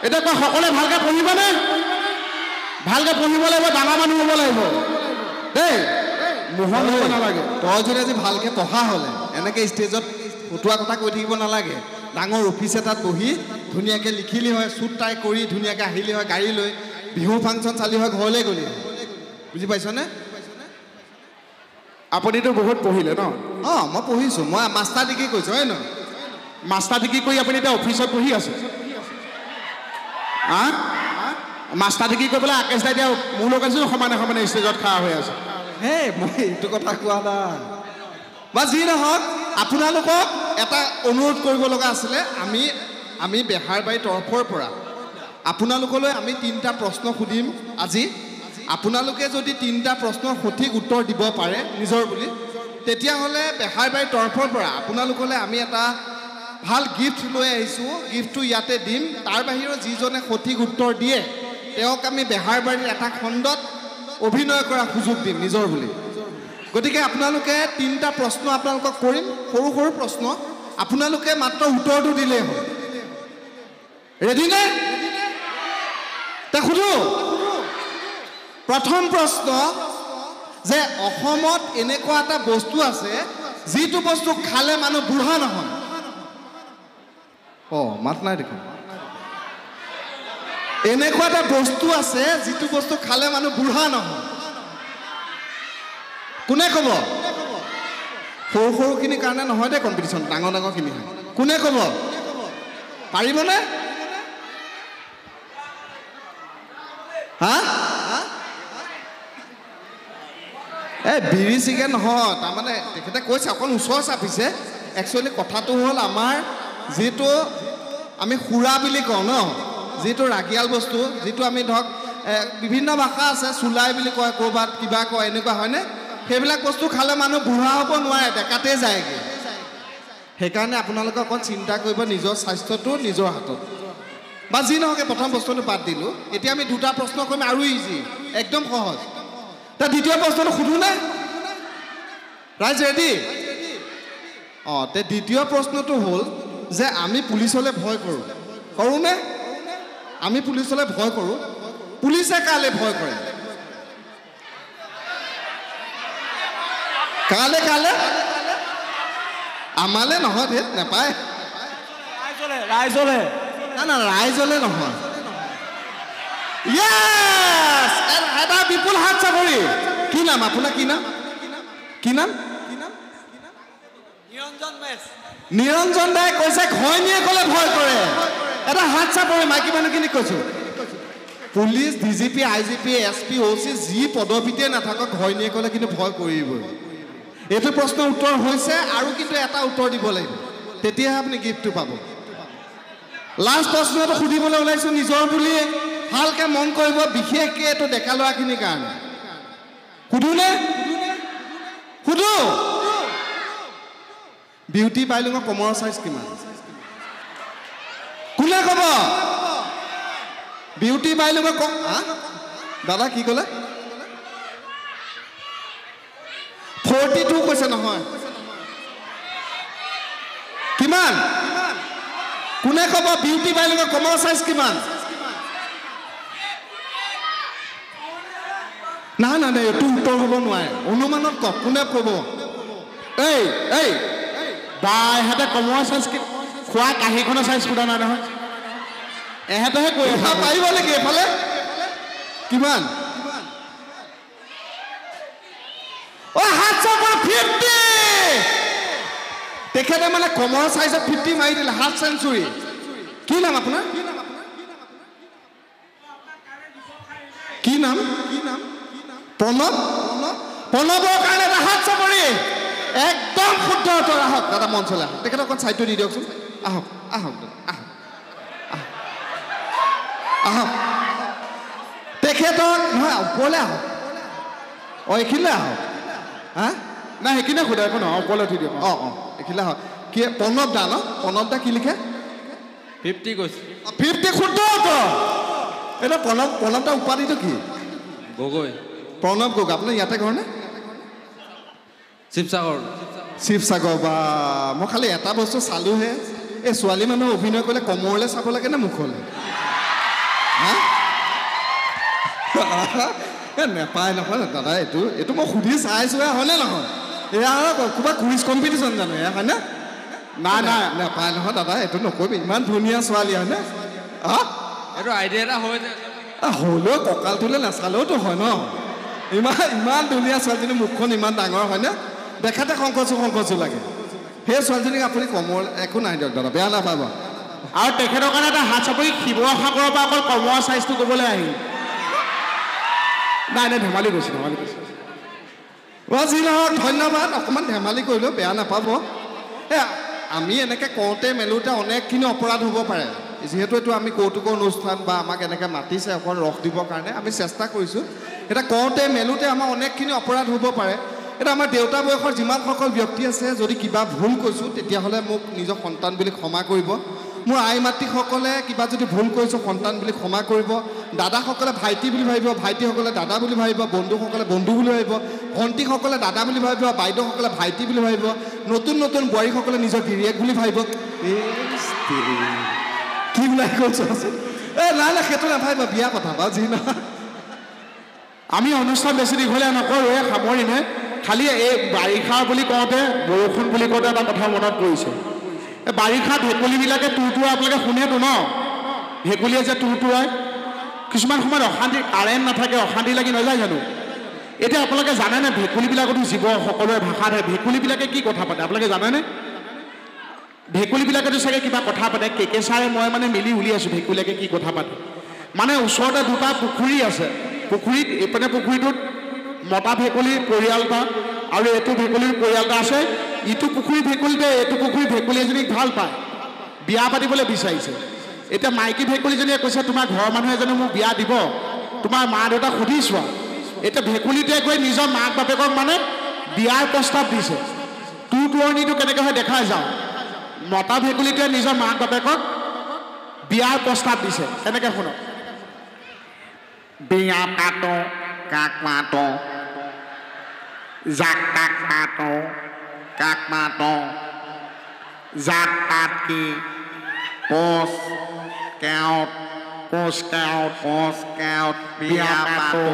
এটা কয় সকলোৱে ভালকে পঢ়িবনে ভালকে পঢ়িব লাগিব ডাঙৰ মানুহ হ'ব লাগিব দেই মোহন হ'ব নালাগে তই যদি আজি ভালকে পঢ়া হ'লে এনেকে ষ্টেজত ফটোৱা কথা কৈ থাকিব নালাগে ডাঙৰ অফিচ এটাত বহি ধুনীয়াকে লিখিলি হয় চুট টাই কৰি ধুনীয়াকে আহিলি হয় গাড়ী লৈ বিহু ফাংচন চালি হয় ঘৰলৈ গ'লি বুজি পাইছনে আপুনিতো বহুত পঢ়িলে ন মই পঢ়িছোঁ মই মাষ্টাৰ ডিগ্ৰী কৰিছোঁ হয় ন মাষ্টাৰ ডিগ্ৰী কৰি আপুনি এতিয়া অফিচত পঢ়ি আছে মাষ্টাৰ ডিগ্ৰী কৰি পেলাই আকেশ দাই এতিয়া মোৰ লগত সমানে সমানে ষ্টেজত খাৰা হৈ আছে হে মই এইটো কথা কোৱা নাই বা যি নহওক আপোনালোকক এটা অনুৰোধ কৰিব লগা আছিলে আমি বেহাৰবাৰীৰ তৰফৰ পৰা আপোনালোকলৈ আমি 3টা প্ৰশ্ন সুধিম আজি আপোনালোকে যদি 3টা প্ৰশ্নৰ সঠিক উত্তৰ দিব পাৰে নিজৰ বুলি তেতিয়াহ'লে বেহাৰবাৰীৰ তৰফৰ পৰা আপোনালোকলৈ আমি এটা ভাল গিফ্ট লৈ আহিছোঁ গিফ্টটো ইয়াতে দিম তাৰ বাহিৰেও যিজনে সঠিক উত্তৰ দিয়ে তেওঁক আমি বেহাৰবাৰীৰ এটা খণ্ডত অভিনয় কৰাৰ সুযোগ দিম নিজৰ বুলি গতিকে আপোনালোকে 3টা প্ৰশ্ন আপোনালোকক কৰিম সৰু সৰু প্ৰশ্ন আপোনালোকে মাত্ৰ উত্তৰটো দিলেই হয় ৰেডি নে তে সুধো প্ৰথম প্ৰশ্ন যে অসমত এনেকুৱা এটা বস্তু আছে যিটো বস্তু খালে মানুহ বুঢ়া নহয় মাত নাই দেখোন এনেকুৱা এটা বস্তু আছে যিটো বস্তু খালে মানুহ বুঢ়া নহয় কোনে ক'ব সৰু সৰুখিনিৰ কাৰণে নহয় দেই কম্পিটিশ্যন ডাঙৰ ডাঙৰখিনি হয় কোনে ক'ব পাৰিবনে হা বিৰি চিকেন নহয় তাৰমানে তেখেতে কৈছে অকণ ওচৰ চাপিছে একচুৱেলি কথাটো হ'ল আমাৰ যিটো আমি সুৰা বুলি কওঁ ন যিটো ৰাগিয়াল বস্তু যিটো আমি ধৰক বিভিন্ন ভাষা আছে চুলাই বুলি কয় ক'ৰবাত কিবা কয় এনেকুৱা হয়নে সেইবিলাক বস্তু খালে মানুহ বুঢ়া হ'ব নোৱাৰে ডেকাতে যায়গৈ সেইকাৰণে আপোনালোকে অকণ চিন্তা কৰিব নিজৰ স্বাস্থ্যটো নিজৰ হাতত বা যি নহওক প্ৰথম প্ৰশ্নটো বাদ দিলোঁ এতিয়া আমি 2টা প্ৰশ্ন কৰিম আৰু ইজি একদম সহজ তাৰ দ্বিতীয় প্ৰশ্নটো সুধোনে ৰাইজ ৰেডি তে দ্বিতীয় প্ৰশ্নটো হ'ল যে আমি পুলিচলৈ ভয় কৰোঁনে আমি পুলিচলৈ ভয় কৰোঁ পুলিচে কালে ভয় কৰে কালে আমালে নহয় ধেত নাপায় ৰাইজলে না ৰাইজলে নহয় ইয়েছ এটা বিপুল হাত চাপৰি কি নাম আপোনাৰ কি নাম নিৰঞ্জন দাই কৈছে ঘৈণীয়ে ক'লে ভয় কৰে এটা হাত চাপৰি মাইকী মানুহখিনিক কৈছোঁ police DGP IGP SP OC যি পদবীতে নাথাকক ঘৈণীয়ে ক'লে কিন্তু ভয় কৰিবই এইটো প্ৰশ্নৰ উত্তৰ হৈছে আৰু কিন্তু এটা উত্তৰ দিব লাগিব তেতিয়াহে আপুনি গিফ্টটো পাব লাষ্ট প্ৰশ্নটো সুধিবলৈ ওলাইছোঁ নিজৰ বুলিয়ে ভালকৈ মন কৰিব বিশেষকৈ এইটো ডেকা ল'ৰাখিনিৰ কাৰণে সুধোনে সুধো বিউটি বাইলুঙৰ কমৰ চাইজ কিমান কোনে ক'ব বিউটি বাইলুঙৰ দাদা কি ক'লে 42 কৈছে নহয় কিমান কোনে ক'ব বিউটি বাইলুঙৰ কমৰ চাইজ কিমান না এইটো উত্তৰ হ'ব নোৱাৰে অনুমানত কওক কোনে ক'ব এই বাহঁতে কমৰ চাইজ খোৱা কাঁহীখনৰ চাইজ সোধা নাই নহয় এহেঁতেহে কৈ পাৰিব নেকি এইফালে কিমান তেখেতে মানে কমৰ চাইজত 50 মাৰি দিলে হাফ চেঞ্চুৰী কি নাম আপোনাৰ কি নাম প্ৰণৱৰ কাৰণে এটা হাত চাপৰি একদম শুদ্ধ উত্তৰ আহক দাদা মঞ্চলৈ আহক তেখেতক অকণ চাইডটো দি দিয়কচোন আহক তেখেতক নহয় ওপৰলৈ আহক এইখিনিলৈ আহক নাই সেইখিনিয়ে সোধা একো নহয় ওপৰলৈ উঠি দিয়ক এইখিনিলৈ আহক কি প্ৰণৱ দা ন প্ৰণৱ দা কি লিখে 50 কৈছে 50 শুদ্ধ উত্তৰ এটা প্ৰণৱ দা উপাধিটো কি গগৈ প্ৰণৱ গগৈ আপোনাৰ ইয়াতে ঘৰ নে শিৱসাগৰ বা মই খালি এটা বস্তু চালোহে এই ছোৱালী মানুহ অভিনয় কৰিলে কমৰলৈ চাব লাগে নে মুখলৈ নেপায় নহয় দাদা এইটো মই সুধি চাইছোহে হয়নে নহয় এয়া ক'ৰবাত কুইজ কম্পিটিশ্যন জানো এয়া হয়নে নাই নাই নেপায় নহয় দাদা এইটো নকৰিবি ইমান ধুনীয়া ছোৱালী হয়নে এইটো আইডিয়া এটা হৈ যায় হ'লেও কঁকালটোলৈ নাচালেওতো হয় ন ইমান ধুনীয়া ছোৱালীজনী মুখখন ইমান ডাঙৰ হয়নে দেখাতে সংকোচো লাগে সেই ছোৱালীজনীক আপুনি কমৰ একো নাই দিয়ক দাদা বেয়া নাপাব আৰু তেখেতৰ কাৰণে এটা হাত চাপৰি শিৱসাগৰৰ পৰা অকল কমৰ চাইজটো ক'বলৈ আহিল নাই ধেমালি কৰিছোঁ যি নহওক ধন্যবাদ অকণমান ধেমালি কৰিলেও বেয়া নাপাব আমি এনেকৈ কওঁতে মেলোঁতে অনেকখিনি অপৰাধ হ'ব পাৰে যিহেতু এইটো আমি কৌতুকৰ অনুষ্ঠান বা আমাক এনেকৈ মাতিছে অকণ ৰস দিবৰ কাৰণে আমি চেষ্টা কৰিছোঁ এতিয়া কওঁতে মেলোঁতে আমাৰ অনেকখিনি অপৰাধ হ'ব পাৰে এতিয়া আমাৰ দেউতা বয়সৰ যিমানসকল ব্যক্তি আছে যদি কিবা ভুল কৈছোঁ তেতিয়াহ'লে মোক নিজৰ সন্তান বুলি ক্ষমা কৰিব মোৰ আই মাতৃসকলে কিবা যদি ভুল কৰিছোঁ সন্তান বুলি ক্ষমা কৰিব দাদাসকলে ভাইটি বুলি ভাবিব ভাইটিসকলে দাদা বুলি ভাবিব বন্ধুসকলে বন্ধু বুলি ভাবিব ভণ্টিসকলে দাদা বুলি ভাবিব বাইদেউসকলে ভাইটি বুলি ভাবিব নতুন বোৱাৰীসকলে নিজৰ গিৰিয়েক বুলি ভাবিব কি ওলাই কৈছোঁ নাই সেইটো নাভাবিব বিয়া কথা বাৰু যি নহয় আমি অনুষ্ঠান বেছি দীঘলীয়া নকৰোঁ সামৰিনে খালি এই বাৰিষা বুলি কওঁতে বৰষুণ বুলি কওঁতে এটা কথা মনত পৰিছে এই বাৰিষা ভেকুলীবিলাকে তুৰতুৰাই আপোনালোকে শুনেতো ন ভেকুলীয়ে যে তুৰতুৰাই কিছুমান সময়ত অশান্তি কাৰেণ্ট নাথাকে অশান্তি লাগি নাযায় জানো এতিয়া আপোনালোকে জানেনে ভেকুলীবিলাকতো জীৱ সকলোৰে ভাষা থাকে ভেকুলীবিলাকে কি কথা পাতে আপোনালোকে জানেনে ভেকুলীবিলাকেতো চাগে কিবা কথা পাতে কেকেচাৰে মই মানে মিলি উলিয়াইছোঁ ভেকুলীয়াকে কি কথা পাতে মানে ওচৰতে দুটা পুখুৰী আছে পুখুৰীত এইপিনে পুখুৰীটোত মতা ভেকুলীৰ পৰিয়াল এটা আৰু এইটো ভেকুলীৰ পৰিয়াল এটা আছে ইটো পুখুৰী ভেকুলীতে এইটো পুখুৰী ভেকুলী এজনীক ভাল পায় বিয়া পাতিবলৈ বিচাৰিছে এতিয়া মাইকী ভেকুলীজনীয়ে কৈছে তোমাৰ ঘৰৰ মানুহে জানো মোক বিয়া দিব তোমাৰ মা দেউতাক সুধি চোৱা এতিয়া ভেকুলীটোৱে গৈ নিজৰ মাক বাপেকক মানে বিয়াৰ প্ৰস্তাৱ দিছে তুৰণিটো কেনেকৈ হয় দেখাই যাওঁ মতা ভেকুলীটোৱে নিজৰ মাক বাপেকক বিয়াৰ প্ৰস্তাৱ দিছে কেনেকৈ শুনক বিয়া পাতো কাক মাতো জাক তাক মাতো কাক মাতো জাক পাত কি পোচ কেওট বিয়া পাতো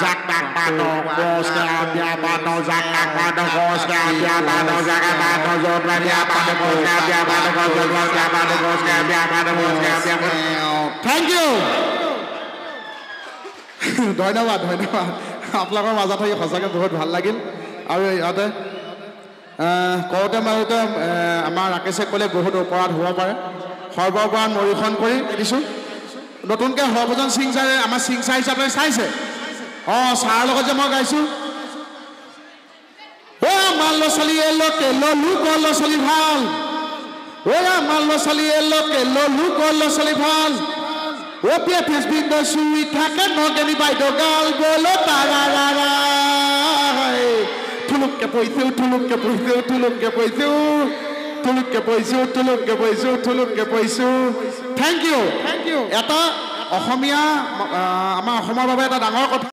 জাক তাক পাতো পোচ কেওট বিয়া পাতো জাক তাক পাতো পোচ কেওট বিয়া পাতো জাক পাতো য'ত বিয়া পাতো পোচ কেওট বিয়া পাতো য'ত বিয়া পাতো পোচ কেওট বিয়া পাতো পোচ কেওট বিয়া পাতো থেংক ইউ ধন্যবাদ আপোনালোকৰ মাজত থাকি সঁচাকৈ বহুত ভাল লাগিল আৰু ইয়াতে কওঁতে মাৰোঁতে আমাৰ ৰাকেশে ক'লে বহুত অপৰাধ হ'ব পাৰে সৰ্বপৰাধ নিৰীক্ষণ কৰি দিছোঁ নতুনকৈ হৰভজন সিং ছাৰে আমাৰ সিং ছাৰ হিচাপে চাইছে ছাৰৰ লগত যে মই গাইছোঁ আমাৰ ল'ৰা ছোৱালী এলোকে লোকৰ ল'ৰা ছোৱালী ভাল আমাৰ ল'ৰা ছোৱালী এলোকে লোকৰ ল'ৰা ছোৱালী ভাল Opia Pisbindo Suitaka Nogani by Dogal Bolo Tarara Tuluk Kapoisu, Tuluk Kapoisu, Tuluk Kapoisu, Tuluk Kapoisu, Tuluk Kapoisu, Tuluk Kapoisu. Thank you. Eta Ohomia, আমাৰ অসমৰ বাবে এটা ডাঙৰ কথা